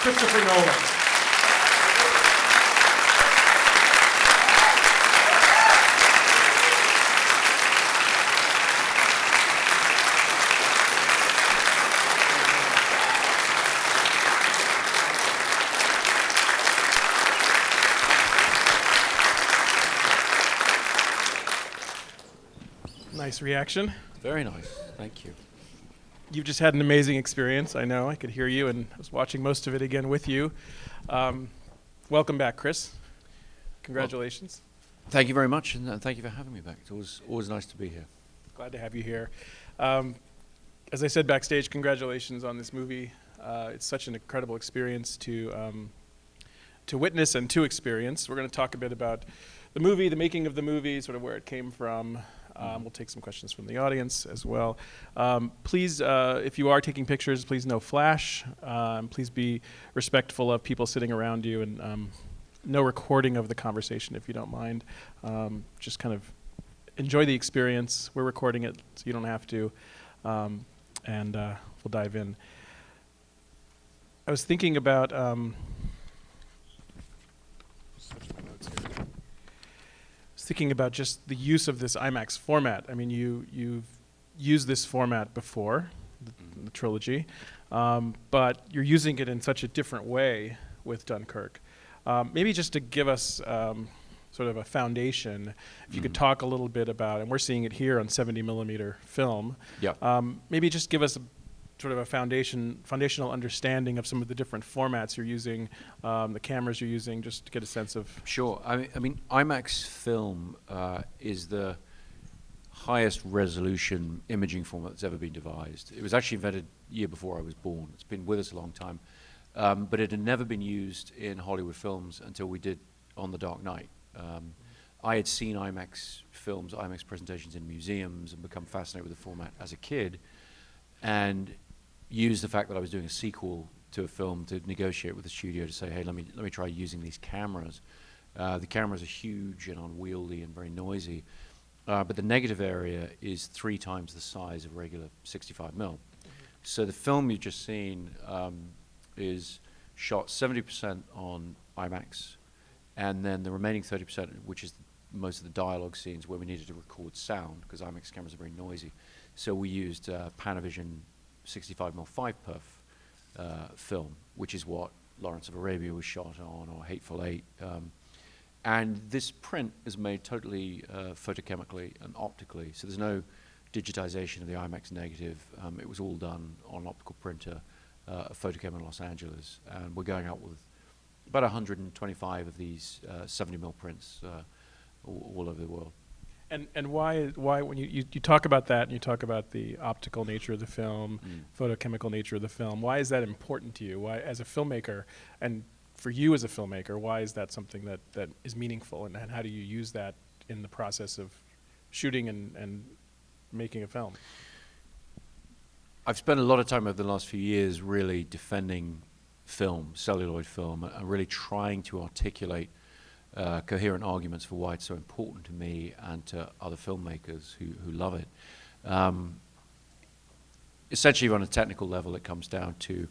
Christopher Nolan. Nice reaction. Very nice. Thank you. You've just had an amazing experience. I know. I could hear you, and I was watching most of it again with you. Welcome back, Chris. Congratulations. Well, thank you very much, and thank you for having me back. It's always nice to be here. Glad to have you here. As I said backstage, congratulations on this movie. It's such an incredible experience to witness and to experience. We're going to talk a bit about the movie, the making of the movie, sort of where it came from. We'll take some questions from the audience as well. Please, if you are taking pictures, please no flash. Please be respectful of people sitting around you, and no recording of the conversation if you don't mind. Just kind of enjoy the experience. We're recording it, so you don't have to. And we'll dive in. I was thinking about... thinking about just the use of this IMAX format. I mean, you've used this format before, the trilogy, but you're using it in such a different way with Dunkirk. Maybe just to give us sort of a foundation, if you could talk a little bit about, and we're seeing it here on 70 millimeter film. Yeah. Maybe just give us sort of a foundational understanding of some of the different formats you're using, the cameras you're using, just to get a sense of... Sure. I mean, IMAX film is the highest resolution imaging format that's ever been devised. It was actually invented the year before I was born. It's been with us a long time. But it had never been used in Hollywood films until we did On the Dark Knight. I had seen IMAX films, IMAX presentations in museums, and become fascinated with the format as a kid, and used the fact that I was doing a sequel to a film to negotiate with the studio to say, hey, let me try using these cameras. The cameras are huge and unwieldy and very noisy, but the negative area is 3 times the size of regular 65 mil. So the film you've just seen is shot 70% on IMAX, and then the remaining 30%, which is most of the dialogue scenes where we needed to record sound, because IMAX cameras are very noisy. So we used Panavision 65mm 5-perf film, which is what Lawrence of Arabia was shot on, or Hateful Eight. And this print is made totally photochemically and optically, so there's no digitization of the IMAX negative. It was all done on an optical printer, a photochem in Los Angeles, and we're going out with about 125 of these 70mm prints all over the world. And why when you talk about that, and you talk about the optical nature of the film, photochemical nature of the film, why is that important to you? Why, as a filmmaker, and for you as a filmmaker, why is that something that is meaningful, and how do you use that in the process of shooting and making a film? I've spent a lot of time over the last few years really defending film, celluloid film, and really trying to articulate coherent arguments for why it's so important to me and to other filmmakers who love it. Essentially, on a technical level, it comes down to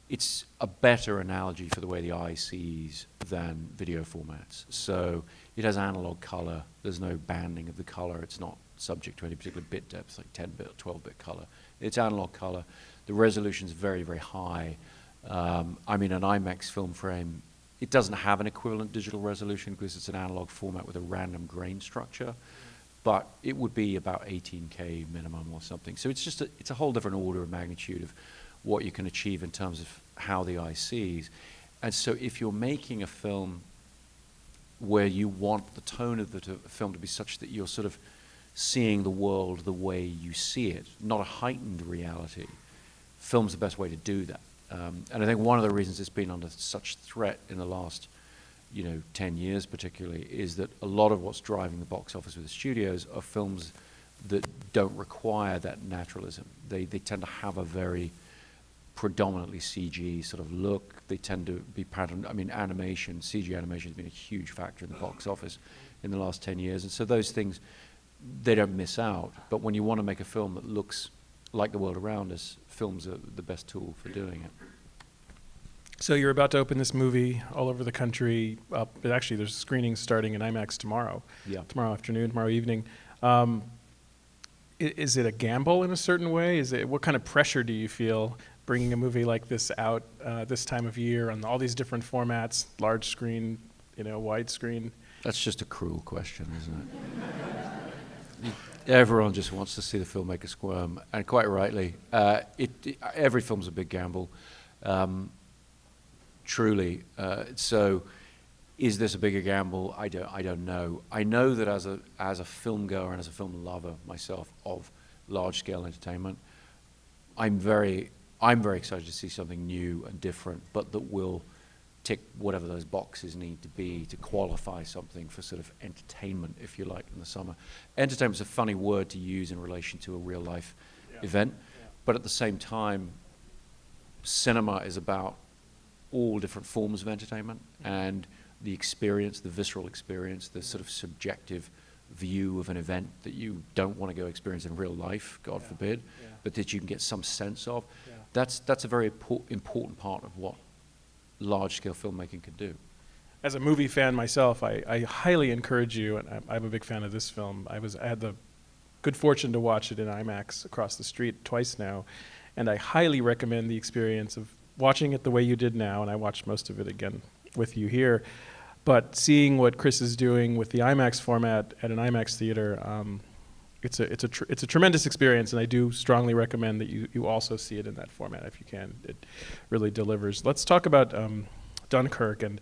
it's a better analogy for the way the eye sees than video formats. So it has analog color. There's no banding of the color. It's not subject to any particular bit depth, like 10-bit or 12-bit color. It's analog color. The resolution's very, very high. I mean, an IMAX film frame, it doesn't have an equivalent digital resolution because it's an analog format with a random grain structure, but it would be about 18K minimum or something. So it's just it's a whole different order of magnitude of what you can achieve in terms of how the eye sees. And so if you're making a film where you want the tone of the film to be such that you're sort of seeing the world the way you see it, not a heightened reality, film's the best way to do that. And I think one of the reasons it's been under such threat in the last, 10 years particularly, is that a lot of what's driving the box office with the studios are films that don't require that naturalism. They tend to have a very predominantly CG sort of look. They tend to be patterned. I mean, animation, CG animation has been a huge factor in the box office in the last 10 years. And so those things, they don't miss out. But when you want to make a film that looks like the world around us, films are the best tool for doing it. So you're about to open this movie all over the country. But actually, there's screenings starting in IMAX tomorrow. Yeah. Tomorrow afternoon, tomorrow evening. Is it a gamble in a certain way? What kind of pressure do you feel bringing a movie like this out this time of year on all these different formats, large screen, widescreen? That's just a cruel question, isn't it? Everyone just wants to see the filmmaker squirm, and quite rightly. Every film's a big gamble, truly. So, is this a bigger gamble? I don't know. I know that as a film goer and as a film lover myself of large scale entertainment, I'm very excited to see something new and different, but that will tick whatever those boxes need to be to qualify something for sort of entertainment, if you like, in the summer. Entertainment's a funny word to use in relation to a real life event, but at the same time, cinema is about all different forms of entertainment and the experience, the visceral experience, the sort of subjective view of an event that you don't want to go experience in real life, God forbid, but that you can get some sense of. That's a very important part of what large-scale filmmaking can do. As a movie fan myself, I highly encourage you, and I'm a big fan of this film. I had the good fortune to watch it in IMAX across the street twice now, and I highly recommend the experience of watching it the way you did now, and I watched most of it again with you here. But seeing what Chris is doing with the IMAX format at an IMAX theater, it's a tremendous experience, and I do strongly recommend that you also see it in that format if you can. It really delivers. Let's talk about Dunkirk, and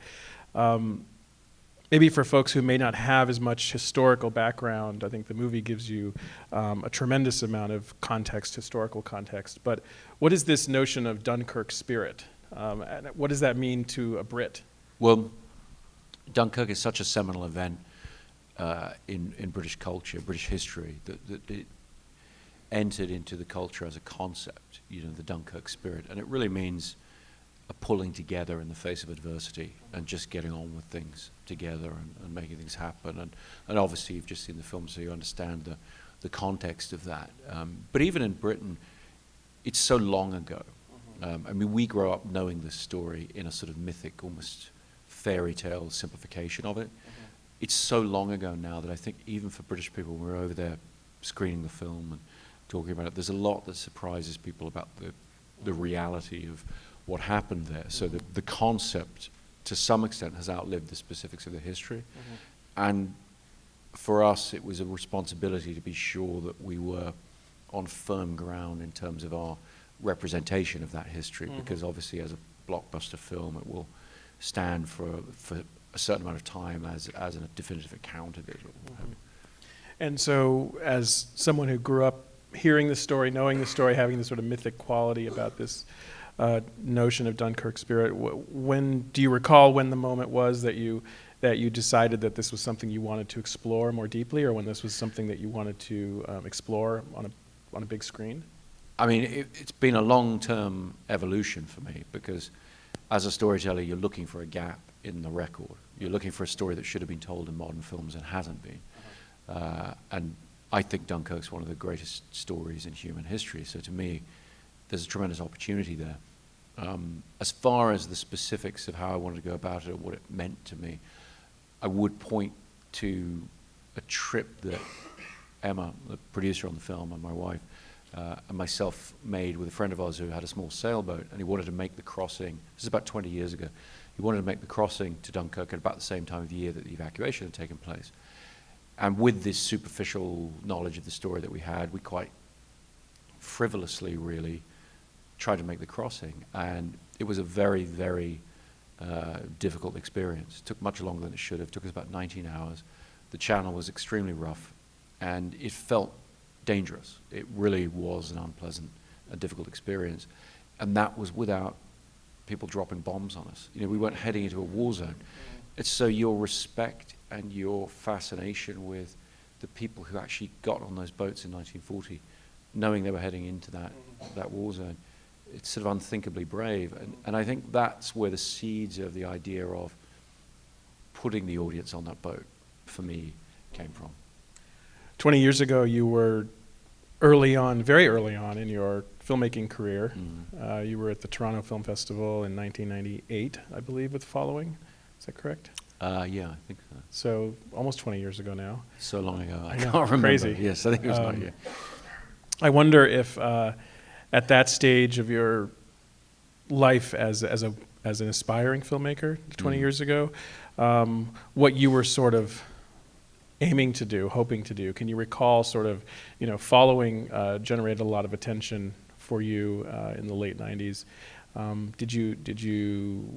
maybe for folks who may not have as much historical background, I think the movie gives you a tremendous amount of context, historical context. But what is this notion of Dunkirk spirit? And what does that mean to a Brit? Well, Dunkirk is such a seminal event in British culture, British history, that it entered into the culture as a concept, the Dunkirk spirit. And it really means a pulling together in the face of adversity and just getting on with things together and making things happen. And obviously you've just seen the film, so you understand the context of that. But even in Britain, it's so long ago. I mean, we grow up knowing this story in a sort of mythic, almost fairy tale simplification of it. It's so long ago now that I think even for British people, we're over there screening the film and talking about it, there's a lot that surprises people about the reality of what happened there. So the concept, to some extent, has outlived the specifics of the history. And for us, it was a responsibility to be sure that we were on firm ground in terms of our representation of that history, because obviously as a blockbuster film, it will stand for a certain amount of time as a definitive account of it. And so as someone who grew up hearing the story, knowing the story, having this sort of mythic quality about this notion of Dunkirk spirit, do you recall when the moment was that you decided that this was something you wanted to explore more deeply, or when this was something that you wanted to explore on a big screen? I mean, it's been a long-term evolution for me, because as a storyteller, you're looking for a gap in the record. You're looking for a story that should have been told in modern films and hasn't been. And I think Dunkirk's one of the greatest stories in human history. So to me, there's a tremendous opportunity there. As far as the specifics of how I wanted to go about it or what it meant to me, I would point to a trip that Emma, the producer on the film, and my wife, and myself made with a friend of ours who had a small sailboat, and he wanted to make the crossing. This is about 20 years ago. He wanted to make the crossing to Dunkirk at about the same time of the year that the evacuation had taken place. And with this superficial knowledge of the story that we had, we quite frivolously, really, tried to make the crossing. And it was a very, very difficult experience. It took much longer than it should have. It took us about 19 hours. The channel was extremely rough, and it felt dangerous. It really was an unpleasant and difficult experience. And that was without people dropping bombs on us. We weren't heading into a war zone. It's so your respect and your fascination with the people who actually got on those boats in 1940, knowing they were heading into that war zone, it's sort of unthinkably brave. And I think that's where the seeds of the idea of putting the audience on that boat, for me, came from. 20 years ago, you were very early on in your filmmaking career. You were at the Toronto Film Festival in 1998, I believe, with Following. Is that correct? Yeah, I think so. So almost 20 years ago now. So long ago, I know, can't remember. crazy. Yes, I think it was 90. I wonder if at that stage of your life as an aspiring filmmaker 20 years ago, what you were sort of aiming to do, hoping to do. Can you recall sort of, Following generated a lot of attention for you in the late 90s.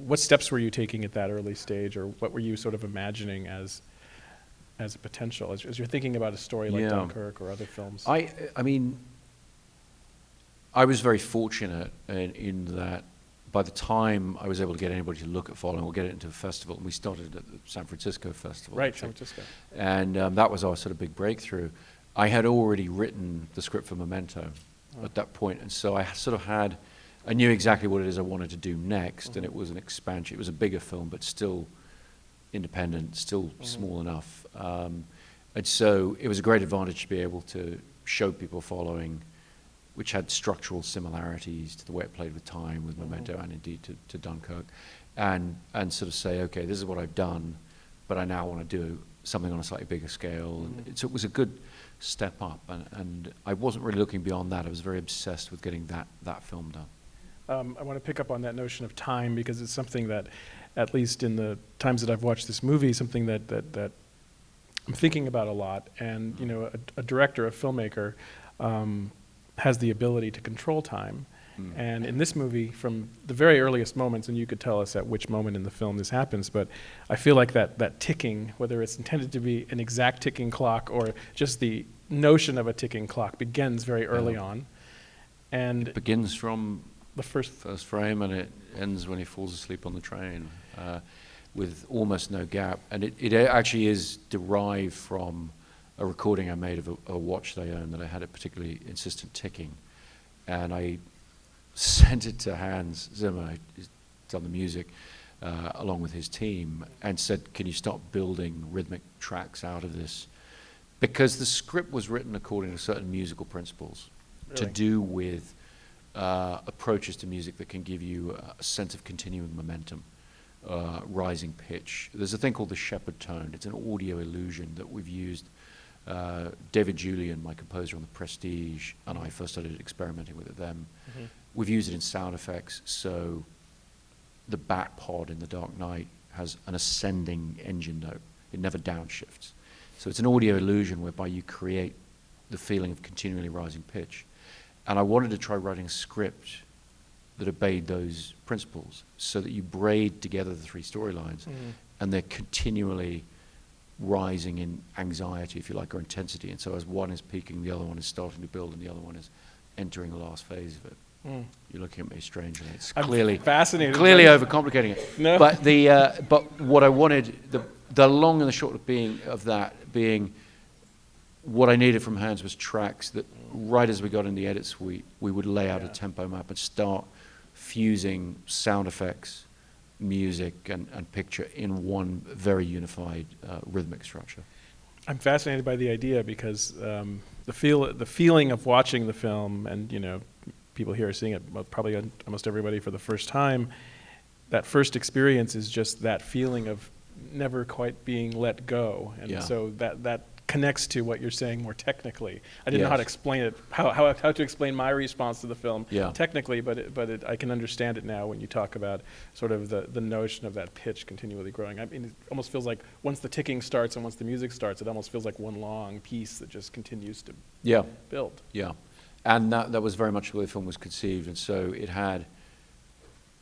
What steps were you taking at that early stage, or what were you sort of imagining as a potential, as you're thinking about a story like Dunkirk or other films? I mean, I was very fortunate in that by the time I was able to get anybody to look at Following or get it into a festival, and we started at the San Francisco Festival. Right, San Francisco. And that was our sort of big breakthrough. I had already written the script for Memento at that point, and so I sort of I knew exactly what it is I wanted to do next, and it was an expansion. It was a bigger film, but still independent, still small enough. And so it was a great advantage to be able to show people Following, which had structural similarities to the way it played with time, with Memento, and indeed to Dunkirk, and sort of say, okay, this is what I've done, but I now want to do something on a slightly bigger scale. And so it was a good step up, and I wasn't really looking beyond that. I was very obsessed with getting that film done. I want to pick up on that notion of time, because it's something that, at least in the times that I've watched this movie, something that I'm thinking about a lot. And a director, a filmmaker, has the ability to control time. And in this movie, from the very earliest moments, and you could tell us at which moment in the film this happens, but I feel like that ticking, whether it's intended to be an exact ticking clock or just the notion of a ticking clock, begins very early on. And it begins from the first frame, and it ends when he falls asleep on the train, with almost no gap. And it actually is derived from a recording I made of a watch that I own that I had a particularly insistent ticking, and I sent it to Hans Zimmer, who's done the music, along with his team, and said, can you start building rhythmic tracks out of this? Because the script was written according to certain musical principles to do with approaches to music that can give you a sense of continuing momentum, rising pitch. There's a thing called the shepherd tone. It's an audio illusion that we've used. David Julian, my composer on The Prestige, and I first started experimenting with it then. We've used it in sound effects, so the bat pod in The Dark Knight has an ascending engine note. It never downshifts. So it's an audio illusion whereby you create the feeling of continually rising pitch. And I wanted to try writing a script that obeyed those principles, so that you braid together the three storylines, and they're continually rising in anxiety, if you like, or intensity. And so as one is peaking, the other one is starting to build, and the other one is entering the last phase of it. You're looking at me strangely. It's clearly fascinated. Clearly overcomplicating it. No. But but what I wanted, the long and the short of that being, what I needed from Hans was tracks that, right as we got in the edit suite, we would lay out a tempo map and start fusing sound effects, music, and picture in one very unified rhythmic structure. I'm fascinated by the idea, because the feeling of watching the film, and people here are seeing it, probably almost everybody for the first time, that first experience is just that feeling of never quite being let go. And so that connects to what you're saying more technically. I didn't know how to explain it, how to explain my response to the film technically, but I can understand it now when you talk about sort of the notion of that pitch continually growing. I mean, it almost feels like once the ticking starts and once the music starts, it almost feels like one long piece that just continues to build. Yeah. And that was very much the way the film was conceived. And so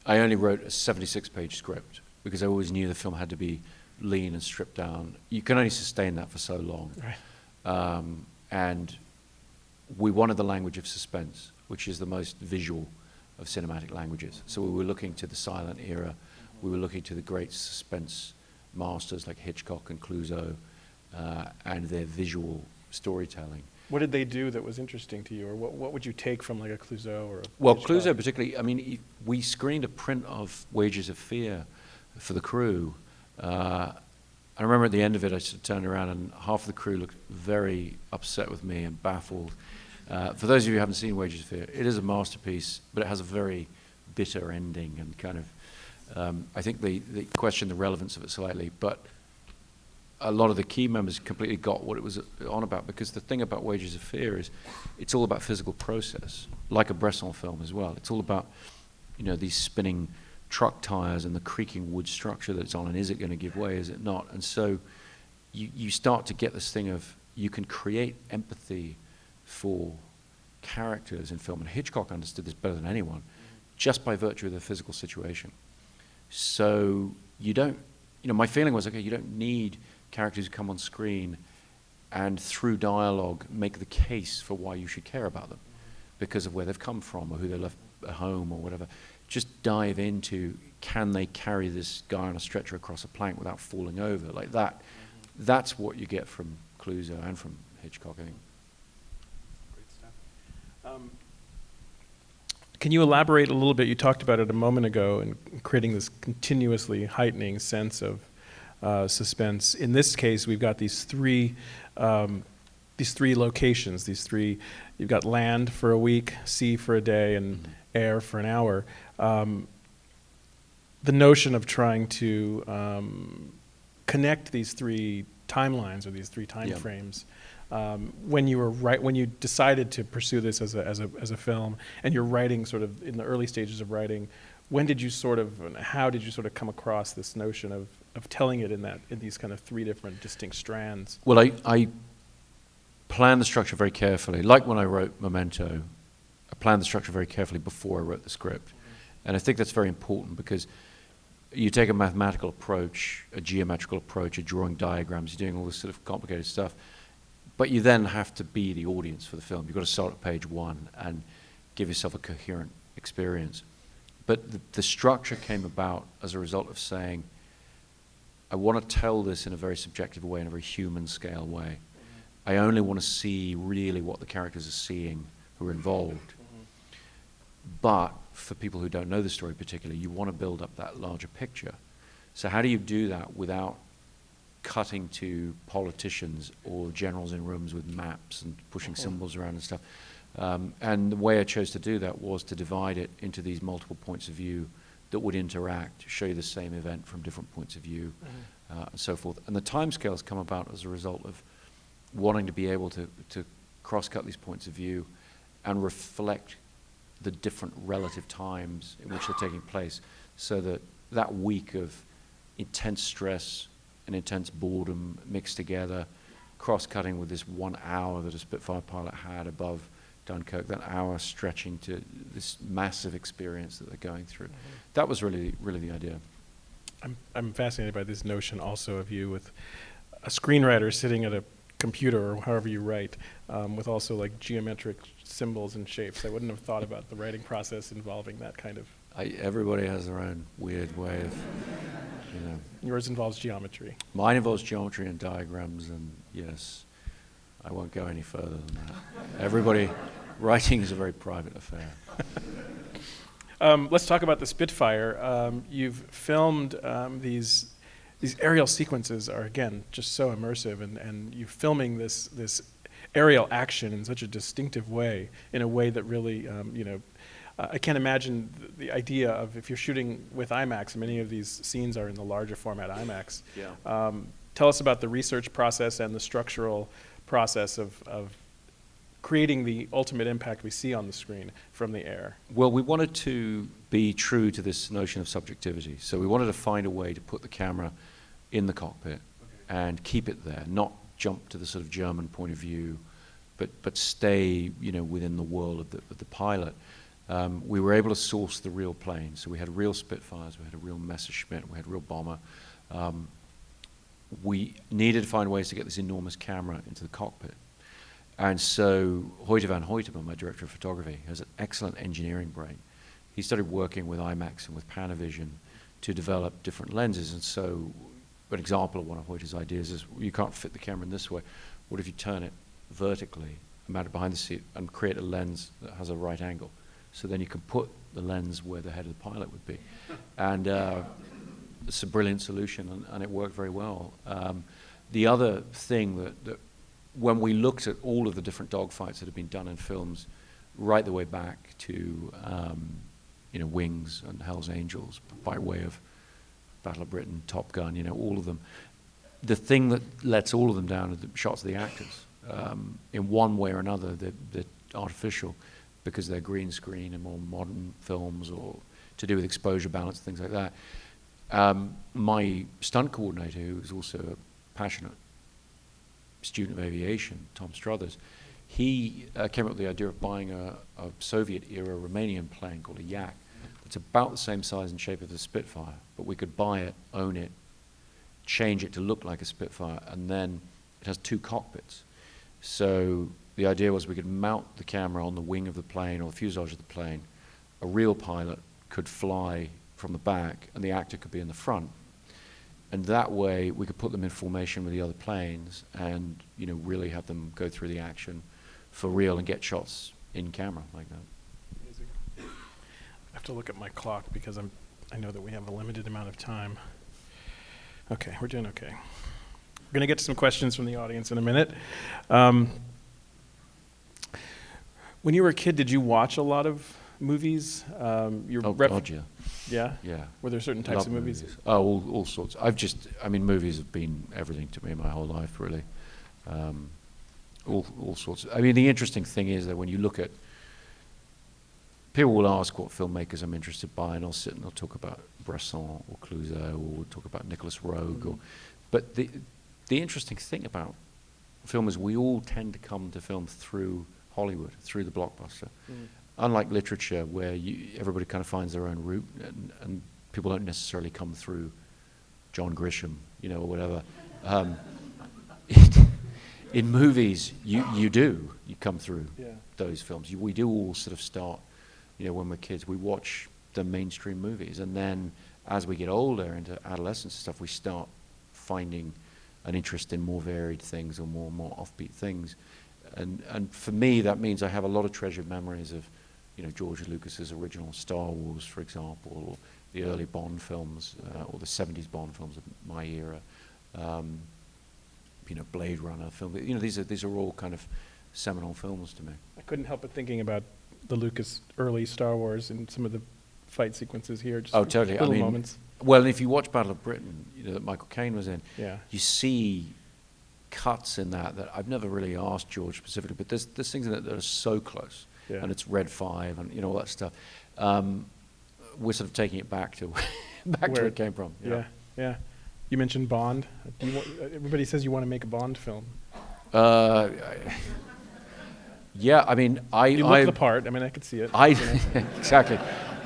I only wrote a 76-page script, because I always knew the film had to be lean and stripped down. You can only sustain that for so long. Right. And we wanted the language of suspense, which is the most visual of cinematic languages. So we were looking to the silent era. We were looking to the great suspense masters like Hitchcock and Clouseau, and their visual storytelling. What did they do that was interesting to you, or what would you take from like a Clouseau or a Well, Hitchcock? Clouseau particularly, I mean, we screened a print of Wages of Fear for the crew. I remember at the end of it, I sort of turned around and half of the crew looked very upset with me and baffled. For those of you who haven't seen Wages of Fear, it is a masterpiece, but it has a very bitter ending and kind of, I think they question the relevance of it slightly, but a lot of the key members completely got what it was on about, because the thing about Wages of Fear is it's all about physical process, like a Bresson film as well. It's all about, these spinning truck tires and the creaking wood structure that it's on, and is it going to give way, is it not? And so you start to get this thing of, you can create empathy for characters in film, and Hitchcock understood this better than anyone, just by virtue of the physical situation. So you don't, my feeling was, okay, you don't need characters who come on screen and through dialogue make the case for why you should care about them because of where they've come from or who they left at home or whatever. Just dive into, can they carry this guy on a stretcher across a plank without falling over, like that. That's what you get from Clouseau and from Hitchcock, I think. Great stuff. Can you elaborate a little bit? You talked about it a moment ago, in creating this continuously heightening sense of suspense. In this case, we've got these three locations. You've got land for a week, sea for a day, and air for an hour. The notion of trying to connect these three timelines or these three time frames. When you decided to pursue this as a film, and you're writing sort of in the early stages of writing, how did you sort of come across this notion of telling it in these kind of three different distinct strands? Well, I planned the structure very carefully. Like when I wrote Memento, I planned the structure very carefully before I wrote the script. And I think that's very important, because you take a mathematical approach, a geometrical approach, you're drawing diagrams, you're doing all this sort of complicated stuff, but you then have to be the audience for the film. You've got to start at page one and give yourself a coherent experience. But the structure came about as a result of saying, I want to tell this in a very subjective way, in a very human scale way. I only want to see really what the characters are seeing who are involved. But for people who don't know the story particularly, you want to build up that larger picture. So how do you do that without cutting to politicians or generals in rooms with maps and pushing symbols around and stuff? And the way I chose to do that was to divide it into these multiple points of view that would interact, show you the same event from different points of view, and so forth. And the timescales come about as a result of wanting to be able to cross-cut these points of view and reflect the different relative times in which they're taking place, so that that week of intense stress and intense boredom mixed together, cross-cutting with this 1 hour that a Spitfire pilot had above Dunkirk, that hour stretching to this massive experience that they're going through. That was really the idea. I'm fascinated by this notion also of you with a screenwriter sitting at a computer or however you write, with also like geometric symbols and shapes. I wouldn't have thought about the writing process involving that kind of. Everybody has their own weird way of, Yours involves geometry. Mine involves geometry and diagrams, and yes, I won't go any further than that. Writing is a very private affair. Let's talk about the Spitfire. You've filmed these aerial sequences are, again, just so immersive, and you're filming this aerial action in such a distinctive way, in a way that really, I can't imagine the idea of, if you're shooting with IMAX, many of these scenes are in the larger format IMAX. Yeah. Tell us about the research process and the structural process of creating the ultimate impact we see on the screen from the air. Well, we wanted to be true to this notion of subjectivity. So we wanted to find a way to put the camera in the cockpit and keep it there, not jump to the sort of German point of view, but stay, within the world of the pilot. We were able to source the real plane. So we had real Spitfires, we had a real Messerschmitt, we had a real bomber. We needed to find ways to get this enormous camera into the cockpit. And so Hoyte van Hoytema, my director of photography, has an excellent engineering brain. He started working with IMAX and with Panavision to develop different lenses. And so an example of one of Hoyte's ideas is, you can't fit the camera in this way. What if you turn it vertically, mount it behind the seat, and create a lens that has a right angle? So then you can put the lens where the head of the pilot would be. And it's a brilliant solution, and it worked very well. The other thing that when we looked at all of the different dogfights that have been done in films, right the way back to Wings and Hell's Angels, by way of Battle of Britain, Top Gun, all of them. The thing that lets all of them down are the shots of the actors. In one way or another, they're artificial because they're green screen in more modern films, or to do with exposure balance, things like that. My stunt coordinator, who is also a passionate student of aviation, Tom Struthers, he came up with the idea of buying a Soviet-era Romanian plane called a Yak. It's about the same size and shape as a Spitfire, but we could buy it, own it, change it to look like a Spitfire, and then it has 2 cockpits. So the idea was we could mount the camera on the wing of the plane or the fuselage of the plane. A real pilot could fly from the back, and the actor could be in the front. And that way, we could put them in formation with the other planes and, really have them go through the action for real and get shots in camera like that. Amazing. I have to look at my clock because I know that we have a limited amount of time. Okay, we're doing okay. We're going to get to some questions from the audience in a minute. When you were a kid, did you watch a lot of movies? God, yeah. Yeah? Yeah. Were there certain types of movies? Oh, all sorts. Movies have been everything to me my whole life, really. All sorts. The interesting thing is that when you look at, people will ask what filmmakers I'm interested by, and I'll sit and I'll talk about Bresson or Clouzot, or we'll talk about Nicholas Roeg. But the interesting thing about film is we all tend to come to film through Hollywood, through the blockbuster. Unlike literature, where everybody kind of finds their own route, and people don't necessarily come through John Grisham, or whatever. In movies, you do. You come through those films. We do all sort of start, when we're kids. We watch the mainstream movies, and then as we get older, into adolescence and stuff, we start finding an interest in more varied things or more offbeat things. And for me, that means I have a lot of treasured memories of, George Lucas's original Star Wars, for example, or the early Bond films, or the 70s Bond films of my era, Blade Runner film. These are all kind of seminal films to me. I couldn't help but thinking about the Lucas early Star Wars and some of the fight sequences here. Just Totally. Little moments. Well, if you watch Battle of Britain, that Michael Caine was in, you see cuts in that I've never really asked George specifically, but there's things in it that are so close. Yeah. And it's Red 5 and all that stuff. We're sort of taking it back to where it came from. Yeah. You mentioned Bond. Everybody says you want to make a Bond film. Yeah, you look the part. I could see it. Exactly.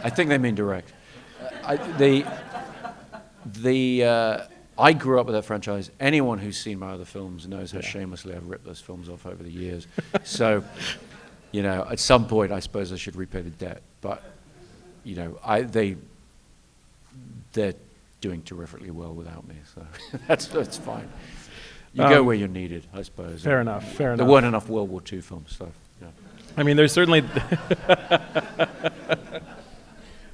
I think they mean direct. I grew up with that franchise. Anyone who's seen my other films knows how shamelessly I've ripped those films off over the years. So, at some point, I suppose I should repay the debt. But, they're doing terrifically well without me. So that's fine. You go where you're needed, I suppose. Fair enough. There weren't enough World War II films, so. Yeah. There's certainly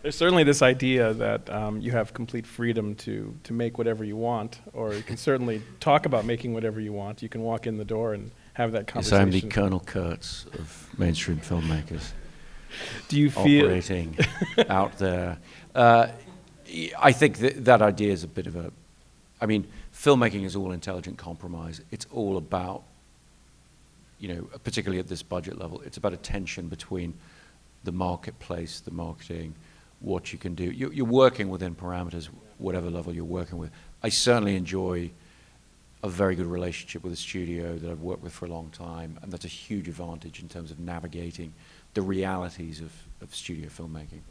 there's certainly this idea that you have complete freedom to make whatever you want, or you can certainly talk about making whatever you want. You can walk in the door and have that conversation. Yes, I'm the Colonel Kurtz of mainstream filmmakers. Do you feel operating out there? I think that idea is a bit of a. Filmmaking is all intelligent compromise. It's all about, particularly at this budget level, it's about a tension between the marketplace, the marketing, what you can do. You're working within parameters, whatever level you're working with. I certainly enjoy a very good relationship with a studio that I've worked with for a long time, and that's a huge advantage in terms of navigating the realities of studio filmmaking.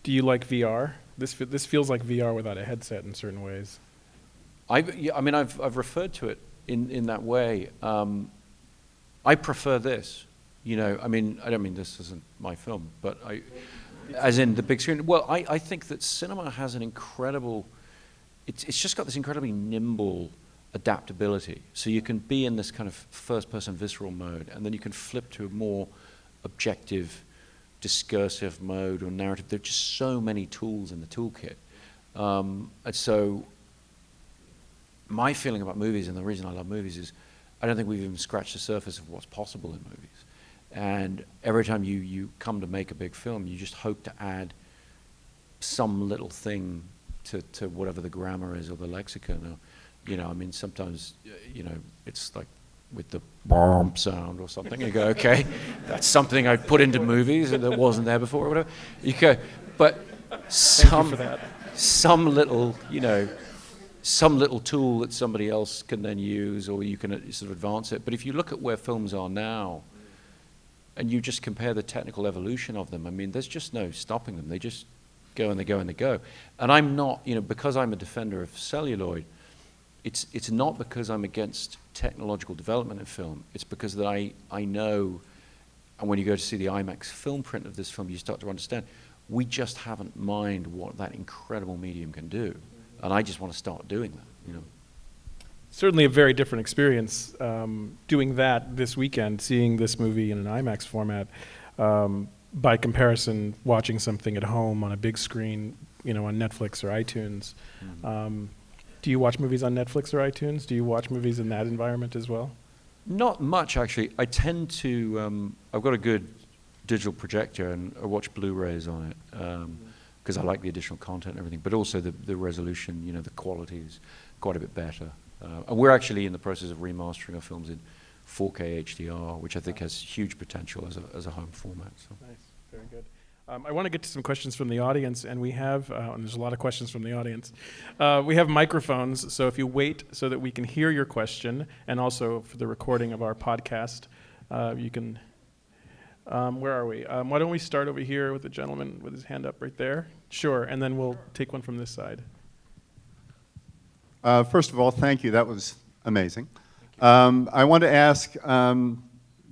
Do you like VR? This feels like VR without a headset in certain ways. I've referred to it in that way. I prefer this. I don't mean this isn't my film, but as in the big screen. Well, I think that cinema has an incredible. It's just got this incredibly nimble adaptability. So you can be in this kind of first-person visceral mode, and then you can flip to a more objective, discursive mode or narrative. There are just so many tools in the toolkit. And so my feeling about movies, and the reason I love movies, is I don't think we've even scratched the surface of what's possible in movies. And every time you come to make a big film, you just hope to add some little thing to whatever the grammar is or the lexicon. Or, I mean, sometimes, it's like with the bomb sound or something. You go, okay, that's something I put into movies and that wasn't there before or whatever. You go, but some little, some little tool that somebody else can then use, or you can sort of advance it. But if you look at where films are now, and you just compare the technical evolution of them, I mean, there's just no stopping them. They just go and they go and they go. And I'm not, because I'm a defender of celluloid, it's not because I'm against technological development in film. It's because that I know, and when you go to see the IMAX film print of this film, you start to understand, we just haven't mined what that incredible medium can do. And I just want to start doing that, Certainly a very different experience doing that this weekend, seeing this movie in an IMAX format, by comparison, watching something at home on a big screen, on Netflix or iTunes. Do you watch movies on Netflix or iTunes? Do you watch movies in that environment as well? Not much, actually. I tend to, I've got a good digital projector and I watch Blu-rays on it because I like the additional content and everything, but also the resolution, the quality is quite a bit better. And we're actually in the process of remastering our films in 4K HDR, which I think has huge potential as a home format. So. Nice, very good. I want to get to some questions from the audience, and we have, and there's a lot of questions from the audience. We have microphones, so if you wait so that we can hear your question, and also for the recording of our podcast, you can, where are we? Why don't we start over here with the gentleman with his hand up right there? Sure, and then we'll take one from this side. First of all, thank you. That was amazing. I want to ask,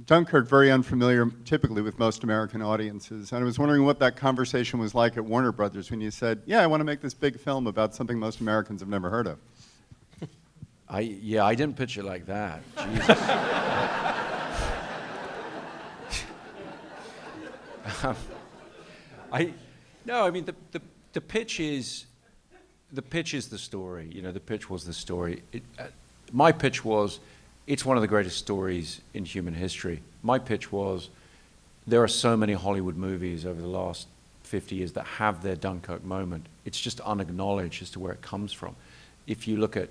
Dunkirk, very unfamiliar typically with most American audiences, and I was wondering what that conversation was like at Warner Brothers when you said, yeah, I want to make this big film about something most Americans have never heard of. I didn't pitch it like that. Jesus. The pitch is the story. The pitch was the story. My pitch was, it's one of the greatest stories in human history. My pitch was, there are so many Hollywood movies over the last 50 years that have their Dunkirk moment. It's just unacknowledged as to where it comes from. If you look at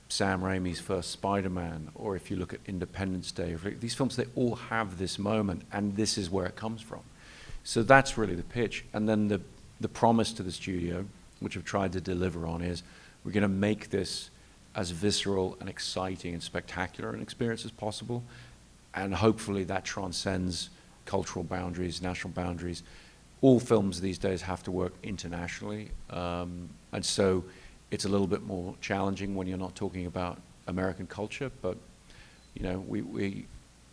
Sam Raimi's first Spider-Man, or if you look at Independence Day, these films, they all have this moment, and this is where it comes from. So that's really the pitch. And then the promise to the studio, which I've tried to deliver on, is we're going to make this as visceral and exciting and spectacular an experience as possible. And hopefully that transcends cultural boundaries, national boundaries. All films these days have to work internationally. And so it's a little bit more challenging when you're not talking about American culture. But,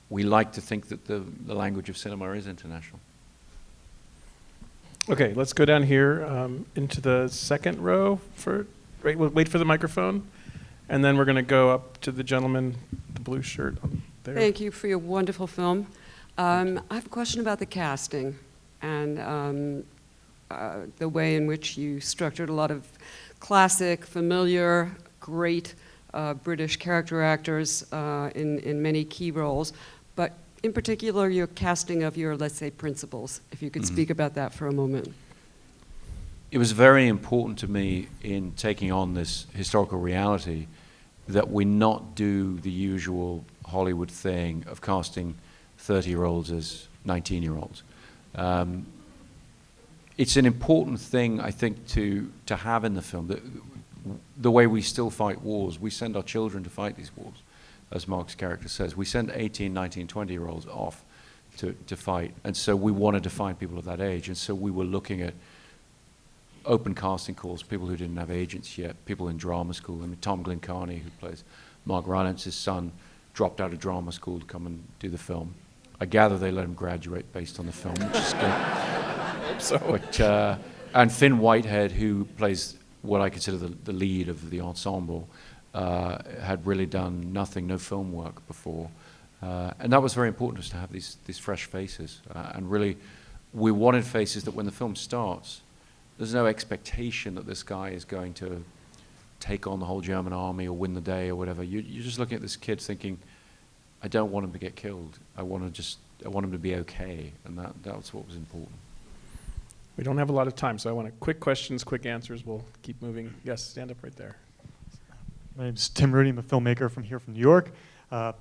we like to think that the language of cinema is international. Okay, let's go down here into the second row. We'll wait for the microphone, and then we're going to go up to the gentleman, the blue shirt on there. Thank you for your wonderful film. I have a question about the casting and the way in which you structured a lot of classic, familiar, great British character actors in many key roles, but in particular, your casting of your, let's say, principals, if you could speak about that for a moment. It was very important to me in taking on this historical reality that we not do the usual Hollywood thing of casting 30-year-olds as 19-year-olds. It's an important thing, I think, to have in the film. The way we still fight wars, we send our children to fight these wars. As Mark's character says, we send 18, 19, 20-year-olds off to fight. And so we wanted to find people of that age. And so we were looking at open casting calls, people who didn't have agents yet, people in drama school. I mean, Tom Glynn-Carney, who plays Mark Rylance's son, dropped out of drama school to come and do the film. I gather they let him graduate based on the film, which is good. I hope so. But, and Fionn Whitehead, who plays what I consider the lead of the ensemble, had really done no film work before. And that was very important to us to have these fresh faces. And really, we wanted faces that when the film starts, there's no expectation that this guy is going to take on the whole German army or win the day or whatever. You're just looking at this kid thinking, I don't want him to get killed. I want him to be okay, and that's what was important. We don't have a lot of time, so I want quick questions, quick answers. We'll keep moving. Yes, stand up right there. My name's Tim Rooney. I'm a filmmaker from New York. I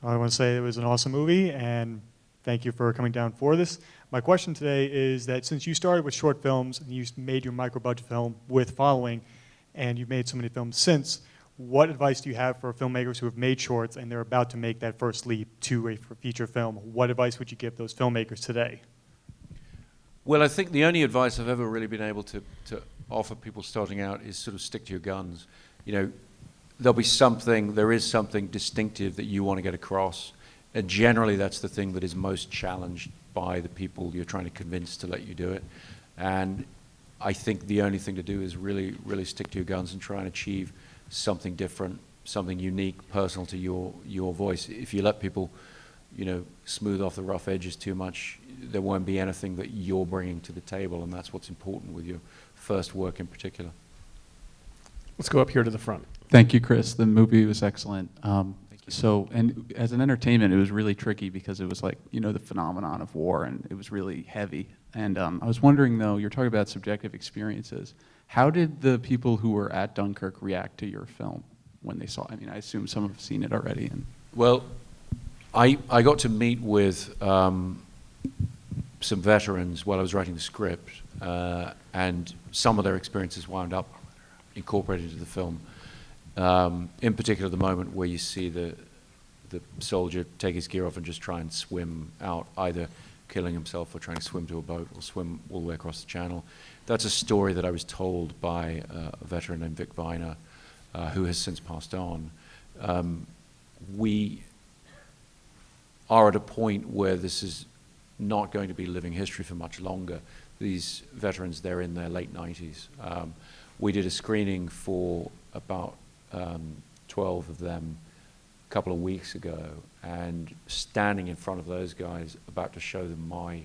want to say it was an awesome movie, and thank you for coming down for this. My question today is that since you started with short films and you made your micro-budget film with Following, and you've made so many films since, what advice do you have for filmmakers who have made shorts and they're about to make that first leap to a feature film? What advice would you give those filmmakers today? Well, I think the only advice I've ever really been able to offer people starting out is sort of stick to your guns. You know, there is something distinctive that you want to get across. And generally, that's the thing that is most challenged by the people you're trying to convince to let you do it. And I think the only thing to do is really, really stick to your guns and try and achieve something different, something unique, personal to your voice. If you let people, you know, smooth off the rough edges too much, there won't be anything that you're bringing to the table, and that's what's important with your first work in particular. Let's go up here to the front. Thank you, Chris. The movie was excellent. Thank you. So, and as an entertainment, it was really tricky because it was like, you know, the phenomenon of war, and it was really heavy. And I was wondering, though, you're talking about subjective experiences. How did the people who were at Dunkirk react to your film when they saw it? I mean, I assume some have seen it already. And Well, I got to meet with some veterans while I was writing the script, and some of their experiences wound up incorporated into the film. In particular, the moment where you see the soldier take his gear off and just try and swim out, either killing himself or trying to swim to a boat or swim all the way across the channel. That's a story that I was told by a veteran named Vic Viner, who has since passed on. We are at a point where this is not going to be living history for much longer. These veterans, they're in their late 90s. We did a screening for about 12 of them a couple of weeks ago, and standing in front of those guys about to show them my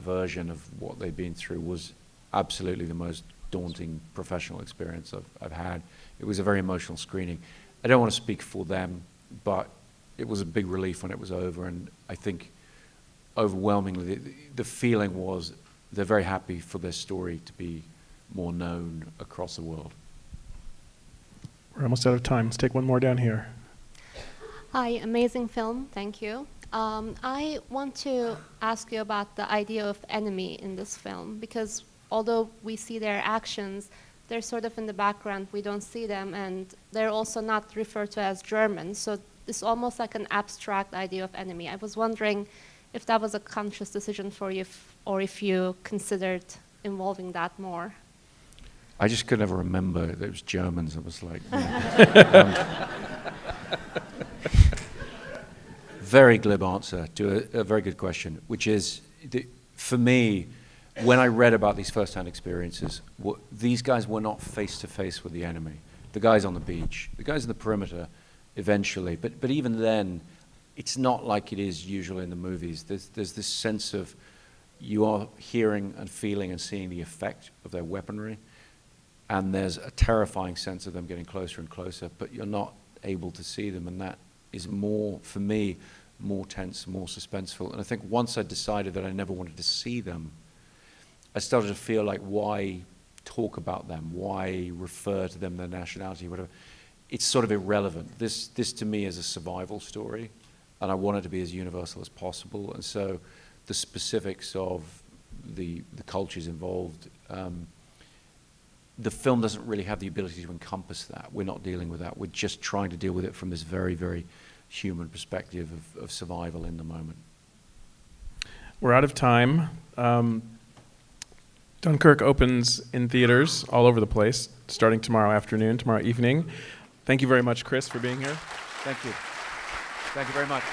version of what they've been through was absolutely the most daunting professional experience I've had. It was a very emotional screening. I don't want to speak for them, but it was a big relief when it was over, and I think overwhelmingly the feeling was they're very happy for their story to be more known across the world. We're almost out of time. Let's take one more down here. Hi, amazing film, thank you. I want to ask you about the idea of enemy in this film, because although we see their actions, they're sort of in the background, we don't see them, and they're also not referred to as Germans, so it's almost like an abstract idea of enemy. I was wondering if that was a conscious decision for you, or if you considered involving that more. I just could never remember that it was Germans. It was like, very glib answer to a very good question, which is, for me, when I read about these first-hand experiences, these guys were not face-to-face with the enemy. The guys on the beach, the guys in the perimeter, eventually. But even then, it's not like it is usually in the movies. There's this sense of you are hearing and feeling and seeing the effect of their weaponry, and there's a terrifying sense of them getting closer and closer, but you're not able to see them, and that is more, for me, more tense, more suspenseful. And I think once I decided that I never wanted to see them, I started to feel like, why talk about them? Why refer to them, their nationality, whatever? It's sort of irrelevant. This to me is a survival story, and I want it to be as universal as possible. And so the specifics of the cultures involved, the film doesn't really have the ability to encompass that. We're not dealing with that. We're just trying to deal with it from this very, very human perspective of survival in the moment. We're out of time. Dunkirk opens in theaters all over the place, starting tomorrow afternoon, tomorrow evening. Thank you very much, Chris, for being here. Thank you. Thank you very much.